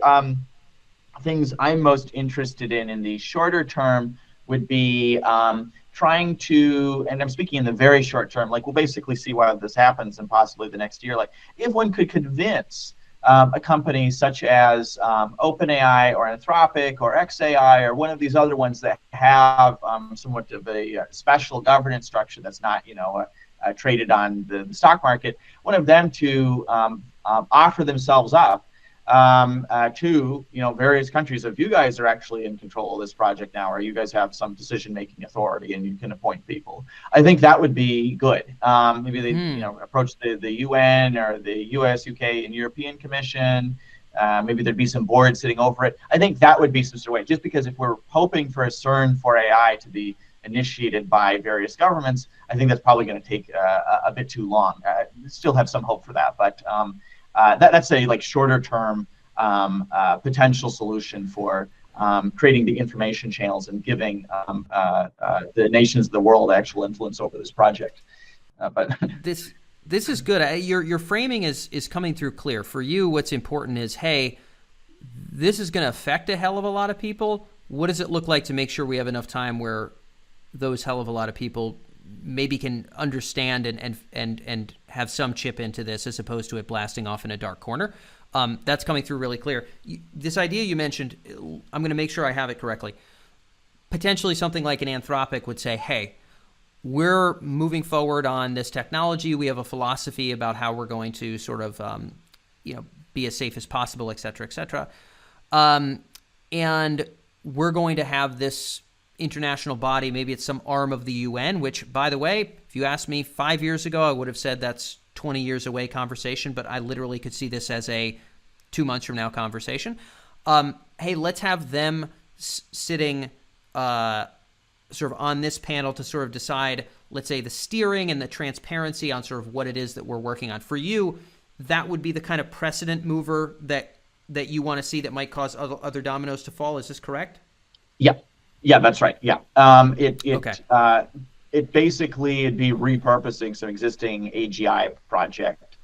[SPEAKER 2] things I'm most interested in the shorter term would be trying to, and I'm speaking in the very short term, like we'll basically see why this happens and possibly the next year, like if one could convince a company such as OpenAI or Anthropic or XAI or one of these other ones that have somewhat of a special governance structure that's not, traded on the stock market, one of them to offer themselves up to various countries. If you guys are actually in control of this project now, or you guys have some decision-making authority and you can appoint people, I think that would be good. Maybe they approach the UN or the US, UK, and European Commission. Maybe there'd be some board sitting over it. I think that would be some sort of way. Just because if we're hoping for a CERN for AI to be initiated by various governments, I think that's probably going to take a bit too long. Still have some hope for that, but. That's a shorter term potential solution for creating the information channels and giving the nations of the world actual influence over this project. But
[SPEAKER 1] this is good. Your framing is coming through clear. For you, what's important is, hey, this is going to affect a hell of a lot of people. What does it look like to make sure we have enough time where those hell of a lot of people maybe can understand and have some chip into this, as opposed to it blasting off in a dark corner? That's coming through really clear. This idea you mentioned, I'm going to make sure I have it correctly. Potentially something like an Anthropic would say, hey, we're moving forward on this technology. We have a philosophy about how we're going to sort of, be as safe as possible, et cetera, et cetera. And we're going to have this international body, maybe it's some arm of the UN, which, by the way, if you asked me 5 years ago, I would have said that's 20 years away conversation, but I literally could see this as a 2 months from now conversation. Hey, let's have them sitting sort of on this panel to sort of decide, let's say, the steering and the transparency on sort of what it is that we're working on. For you, that would be the kind of precedent mover that you want to see that might cause other dominoes to fall. Is this correct?
[SPEAKER 2] Yeah, that's right. Yeah.
[SPEAKER 1] Okay.
[SPEAKER 2] It basically, it'd be repurposing some existing AGI project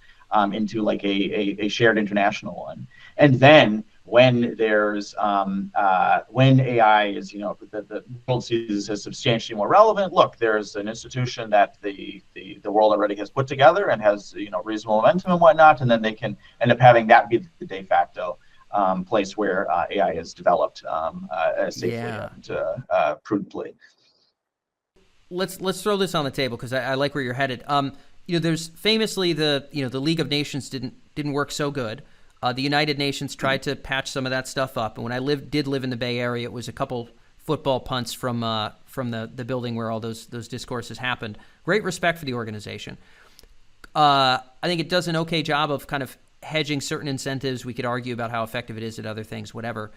[SPEAKER 2] into like a shared international one. And then when there's when AI is, the world sees as substantially more relevant, look, there's an institution that the world already has put together and has, reasonable momentum and whatnot, and then they can end up having that be the de facto place where AI is developed safely and prudently.
[SPEAKER 1] Let's throw this on the table because I like where you're headed. There's famously the League of Nations didn't work so good. The United Nations tried to patch some of that stuff up, and when I did live in the Bay Area, it was a couple football punts from the building where all those discourses happened. Great respect for the organization. I think it does an okay job of kind of hedging certain incentives. We could argue about how effective it is at other things, whatever.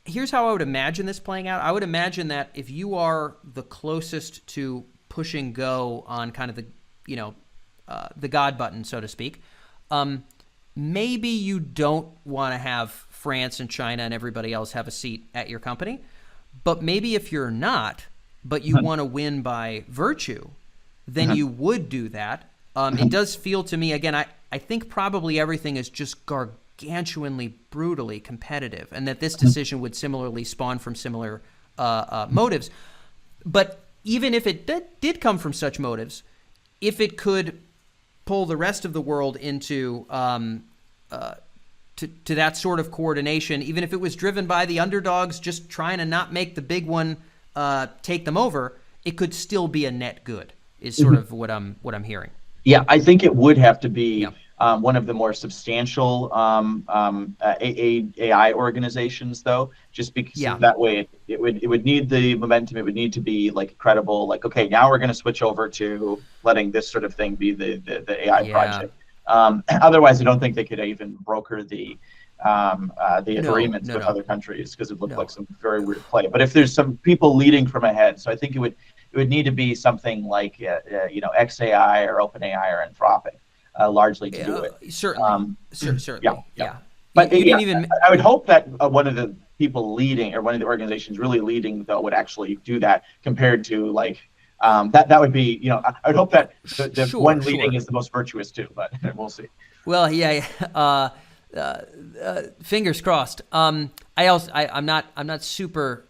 [SPEAKER 1] here's how I would imagine this playing out. I would imagine that if you are the closest to pushing go on kind of the, the God button, so to speak, maybe you don't want to have France and China and everybody else have a seat at your company. But maybe if you're not, but you want to win by virtue, then you would do that. It does feel to me, again, I think probably everything is just gargantuanly, brutally competitive, and that this decision would similarly spawn from similar motives. But even if it did come from such motives, if it could pull the rest of the world into to that sort of coordination, even if it was driven by the underdogs just trying to not make the big one take them over, it could still be a net good, is sort of what I'm hearing.
[SPEAKER 2] Yeah, I think it would have to be one of the more substantial AI organizations, though, just because that way it would need the momentum. It would need to be like credible, like, okay, now we're going to switch over to letting this sort of thing be the AI project. Otherwise, I don't think they could even broker the agreements with other countries, because it looked like some very weird play. But if there's some people leading from ahead, so I think it would need to be something like XAI or OpenAI or Anthropic, largely to do it.
[SPEAKER 1] Certainly, certainly, yeah.
[SPEAKER 2] But I would hope that one of the people leading, or one of the organizations really leading, though, would actually do that, compared to like that would be, I would hope that the one leading is the most virtuous too, but we'll see.
[SPEAKER 1] Well, fingers crossed. I'm not super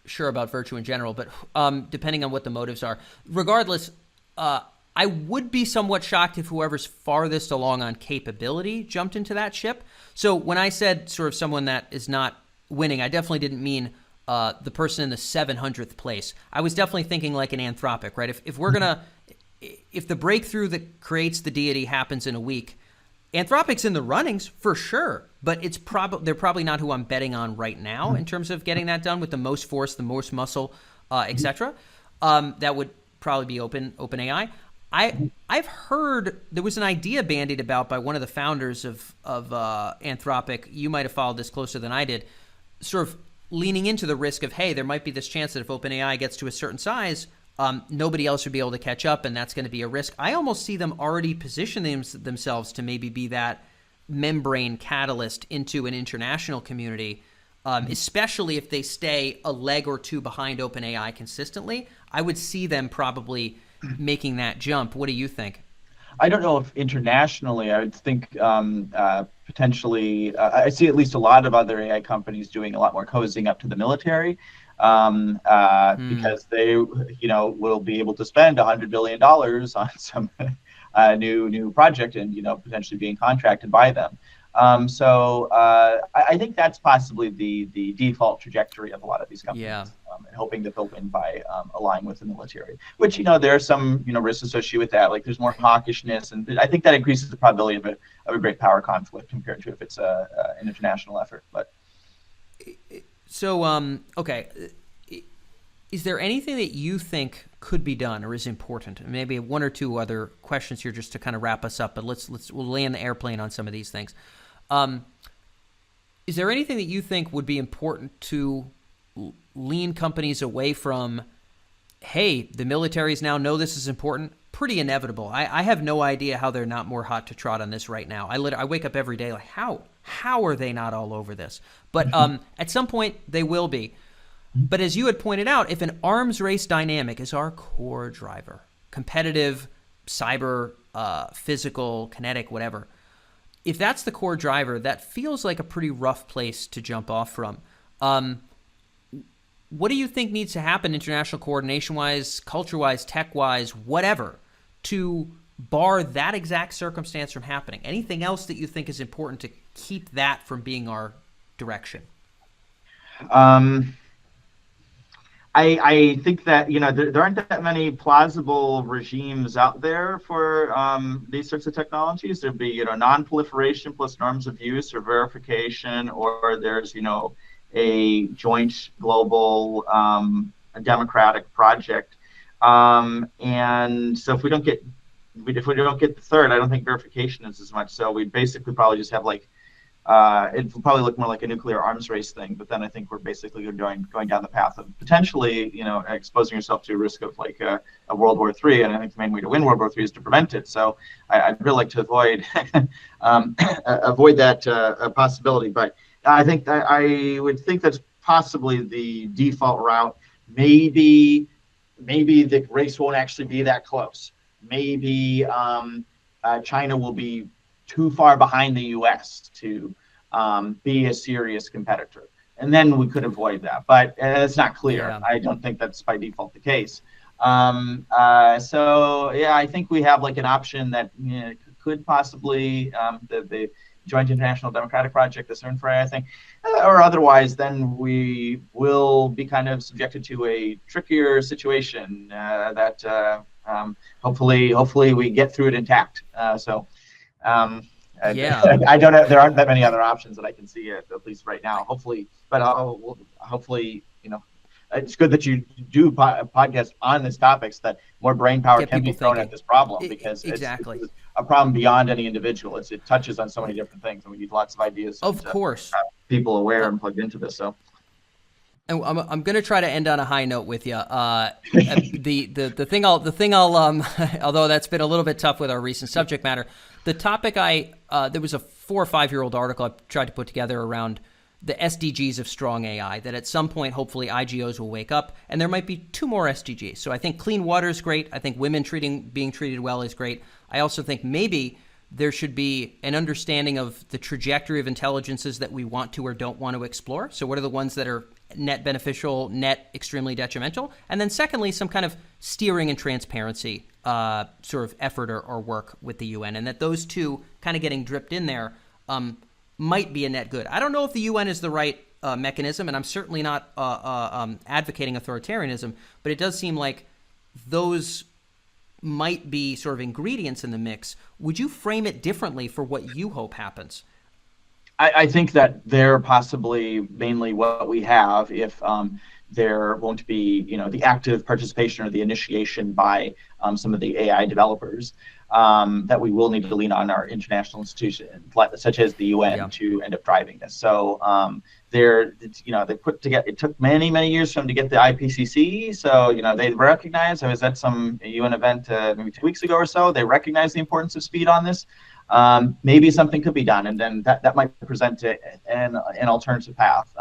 [SPEAKER 1] sure about virtue in general, but depending on what the motives are, regardless, I would be somewhat shocked if whoever's farthest along on capability jumped into that ship. So when I said sort of someone that is not winning, I definitely didn't mean the person in the 700th place. I was definitely thinking like an Anthropic, right? If the breakthrough that creates the deity happens in a week, Anthropic's in the runnings for sure, but they're probably not who I'm betting on right now in terms of getting that done with the most force, the most muscle, etc. That would probably be OpenAI. I've heard there was an idea bandied about by one of the founders of Anthropic. You might have followed this closer than I did, sort of leaning into the risk of, hey, there might be this chance that if OpenAI gets to a certain size, nobody else would be able to catch up, and that's going to be a risk. I almost see them already positioning themselves to maybe be that membrane catalyst into an international community, especially if they stay a leg or two behind OpenAI consistently. I would see them probably making that jump. What do you think?
[SPEAKER 2] I don't know if internationally. I would think potentially. I see at least a lot of other AI companies doing a lot more cozying up to the military, because they, will be able to spend $100 billion on some new project, and potentially being contracted by them. So I think that's possibly the default trajectory of a lot of these companies, and hoping that they'll win by aligning with the military. Which there are some risks associated with that. Like there's more hawkishness, and I think that increases the probability of a great power conflict compared to if it's an international effort. But
[SPEAKER 1] so okay, is there anything that you think could be done or is important? Maybe one or two other questions here just to kind of wrap us up. But we'll land the airplane on some of these things. Is there anything that you think would be important to lean companies away from, hey, the militaries now know this is important? Pretty inevitable. I have no idea how they're not more hot to trot on this right now. I wake up every day like, how are they not all over this? But at some point, they will be. But as you had pointed out, if an arms race dynamic is our core driver, competitive, cyber, physical, kinetic, whatever, if that's the core driver, that feels like a pretty rough place to jump off from. What do you think needs to happen international coordination-wise, culture-wise, tech-wise, whatever, to bar that exact circumstance from happening? Anything else that you think is important to keep that from being our direction?
[SPEAKER 2] I think that there aren't that many plausible regimes out there for these sorts of technologies. There'd be non-proliferation plus norms of use or verification, or there's a joint global democratic project. And so if we don't get the third, I don't think verification is as much. So we'd basically probably just have like it'll probably look more like a nuclear arms race thing. But then I think we're basically going down the path of potentially, exposing yourself to a risk of like a World War III. And I think the main way to win World War III is to prevent it. So I'd really like to avoid avoid that possibility. But I think that I would think that's possibly the default route. Maybe the race won't actually be that close. Maybe China will be too far behind the U.S. to be a serious competitor, and then we could avoid that. But it's not clear.
[SPEAKER 1] Yeah.
[SPEAKER 2] I don't think that's by default the case. So yeah, I think we have like an option that could possibly the Joint International Democratic Project, the CERN for AI thing, or otherwise, then we will be kind of subjected to a trickier situation that hopefully we get through it intact.
[SPEAKER 1] Yeah.
[SPEAKER 2] I don't know. There aren't that many other options that I can see at least right now. Hopefully, but hopefully, it's good that you do podcasts on these topics, that more brain power can be thrown at this problem, because
[SPEAKER 1] exactly.
[SPEAKER 2] it's a problem beyond any individual. It touches on so many different things, and we need lots of ideas.
[SPEAKER 1] Of course.
[SPEAKER 2] People aware and plugged into this. So.
[SPEAKER 1] And I'm going to try to end on a high note with you. The thing I'll although that's been a little bit tough with our recent subject matter, the topic there was a 4 or 5 year old article I tried to put together around the SDGs of strong AI, that at some point, hopefully IGOs will wake up, and there might be 2 more SDGs. So I think clean water is great. I think women being treated well is great. I also think maybe there should be an understanding of the trajectory of intelligences that we want to or don't want to explore. So what are the ones that are net beneficial, net extremely detrimental? And then secondly, some kind of steering and transparency sort of effort or work with the UN, and that those two kind of getting dripped in there might be a net good. I don't know if the UN is the right mechanism, and I'm certainly not advocating authoritarianism, but it does seem like those might be sort of ingredients in the mix. Would you frame it differently for what you hope happens?
[SPEAKER 2] I think that they're possibly mainly what we have if there won't be, the active participation or the initiation by some of the AI developers, that we will need to lean on our international institutions, such as the UN, to end up driving this. So they put together. It took many years for them to get the IPCC. So they recognized. I was at some UN event maybe 2 weeks ago or so. They recognized the importance of speed on this. Maybe something could be done, and then that might present an alternative path.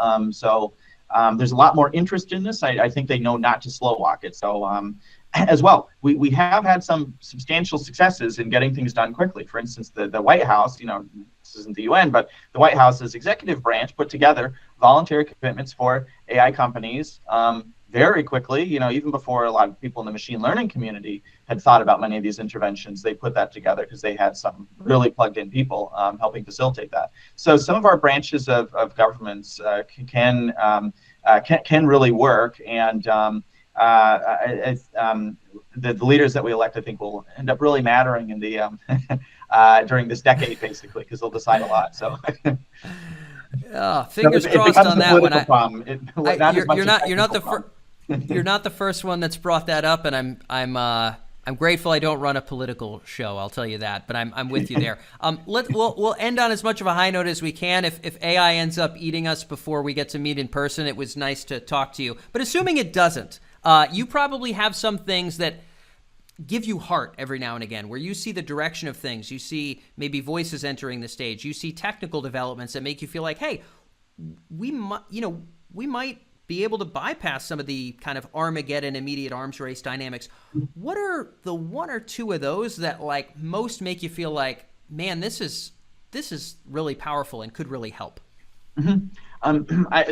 [SPEAKER 2] There's a lot more interest in this. I think they know not to slow walk it. So as well, we have had some substantial successes in getting things done quickly. For instance, the White House, this isn't the UN, but the White House's executive branch put together voluntary commitments for AI companies very quickly, even before a lot of people in the machine learning community had thought about many of these interventions. They put that together because they had some really plugged in people helping facilitate that. So some of our branches of governments can really work, and the leaders that we elect, I think, will end up really mattering in the during this decade, basically, because they'll decide a lot. So.
[SPEAKER 1] Fingers crossed on that one. You're not the first one that's brought that up, and I'm grateful I don't run a political show. I'll tell you that, but I'm with you there. We'll end on as much of a high note as we can. If AI ends up eating us before we get to meet in person, it was nice to talk to you. But assuming it doesn't, you probably have some things that give you heart every now and again, where you see the direction of things. You see maybe voices entering the stage. You see technical developments that make you feel like, hey, we might be able to bypass some of the kind of Armageddon immediate arms race dynamics. What are the 1 or 2 of those that like most make you feel like, man, this is really powerful and could really help?
[SPEAKER 2] Mm-hmm.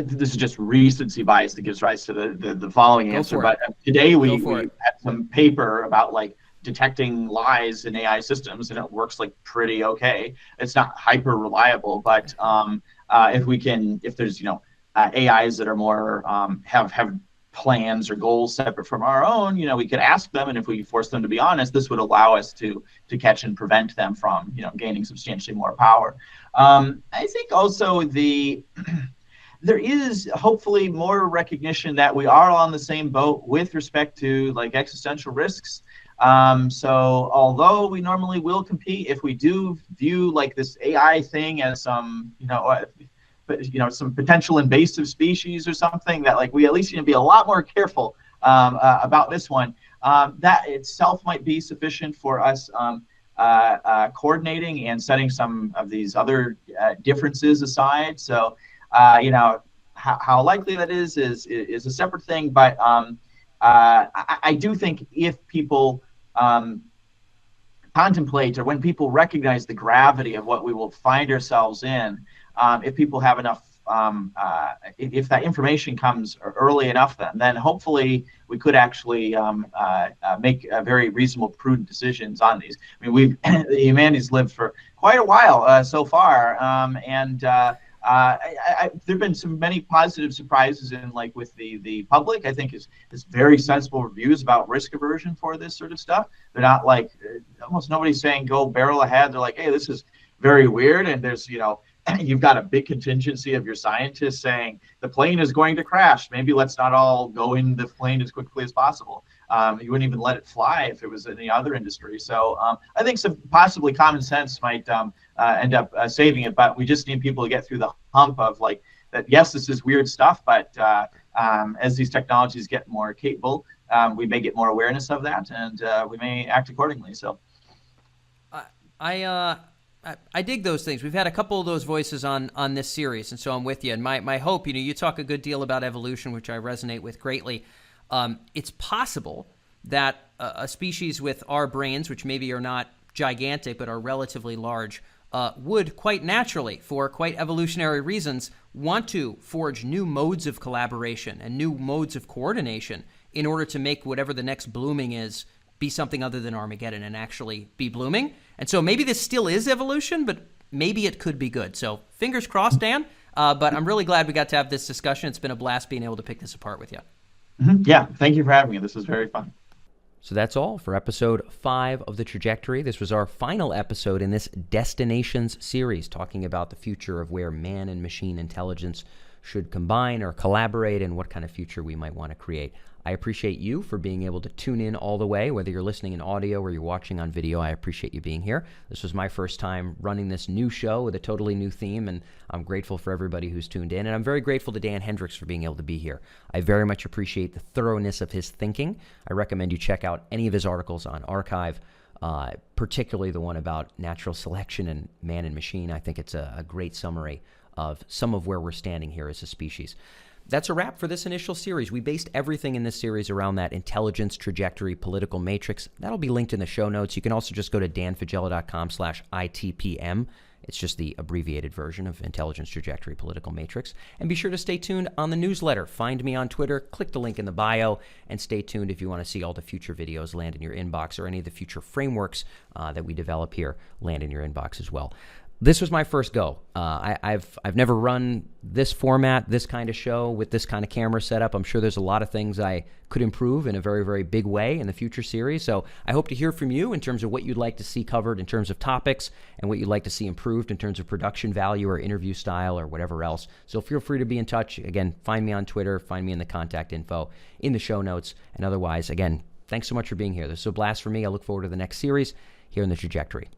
[SPEAKER 2] This is just recency bias that gives rise to the following answer. But today we had some paper about like detecting lies in AI systems, and it works like pretty okay. It's not hyper reliable, but if there's AIs that are more have plans or goals separate from our own, we could ask them, and if we force them to be honest, this would allow us to catch and prevent them from gaining substantially more power. I think also there is hopefully more recognition that we are on the same boat with respect to like existential risks. So although we normally will compete, if we do view like this AI thing as some, some potential invasive species or something, that like we at least need to be a lot more careful about this one. That itself might be sufficient for us coordinating and setting some of these other differences aside. So, how likely that is a separate thing. But I do think if people contemplate, or when people recognize the gravity of what we will find ourselves in, if people have enough, if that information comes early enough, then hopefully we could actually make very reasonable, prudent decisions on these. I mean, humanity's lived for quite a while so far, and there've been many positive surprises in like with the public. I think is very sensible reviews about risk aversion for this sort of stuff. They're not like almost nobody's saying go barrel ahead. They're like, hey, this is very weird, and there's you've got a big contingency of your scientists saying the plane is going to crash. Maybe let's not all go in the plane as quickly as possible. You wouldn't even let it fly if it was any other industry. So I think some possibly common sense might end up saving it, but we just need people to get through the hump of like that. Yes, this is weird stuff, but as these technologies get more capable, we may get more awareness of that, and we may act accordingly. So
[SPEAKER 1] I dig those things. We've had a couple of those voices on this series, and so I'm with you. And my hope, you talk a good deal about evolution, which I resonate with greatly. It's possible that a species with our brains, which maybe are not gigantic but are relatively large, would quite naturally, for quite evolutionary reasons, want to forge new modes of collaboration and new modes of coordination in order to make whatever the next blooming is be something other than Armageddon and actually be blooming. And so maybe this still is evolution, but maybe it could be good. So fingers crossed, Dan. But I'm really glad we got to have this discussion. It's been a blast being able to pick this apart with you.
[SPEAKER 2] Mm-hmm. Yeah, thank you for having me. This was very fun.
[SPEAKER 1] So that's all for episode 5 of The Trajectory. This was our final episode in this Destinations series, talking about the future of where man and machine intelligence should combine or collaborate and what kind of future we might want to create. I appreciate you for being able to tune in all the way, whether you're listening in audio or you're watching on video. I appreciate you being here. This was my first time running this new show with a totally new theme, and I'm grateful for everybody who's tuned in. And I'm very grateful to Dan Hendrycks for being able to be here. I very much appreciate the thoroughness of his thinking. I recommend you check out any of his articles on Archive, particularly the one about natural selection and man and machine. I think it's a great summary of some of where we're standing here as a species. That's a wrap for this initial series. We based everything in this series around that intelligence trajectory political matrix. That'll be linked in the show notes. You can also just go to danfaggella.com/ITPM. It's just the abbreviated version of intelligence trajectory political matrix. And be sure to stay tuned on the newsletter. Find me on Twitter, click the link in the bio, and stay tuned if you want to see all the future videos land in your inbox, or any of the future frameworks that we develop here land in your inbox as well. This was my first go. I've never run this format, this kind of show with this kind of camera setup. I'm sure there's a lot of things I could improve in a very, very big way in the future series. So I hope to hear from you in terms of what you'd like to see covered in terms of topics, and what you'd like to see improved in terms of production value or interview style or whatever else. So feel free to be in touch. Again, find me on Twitter, find me in the contact info in the show notes. And otherwise, again, thanks so much for being here. This is a blast for me. I look forward to the next series here in The Trajectory.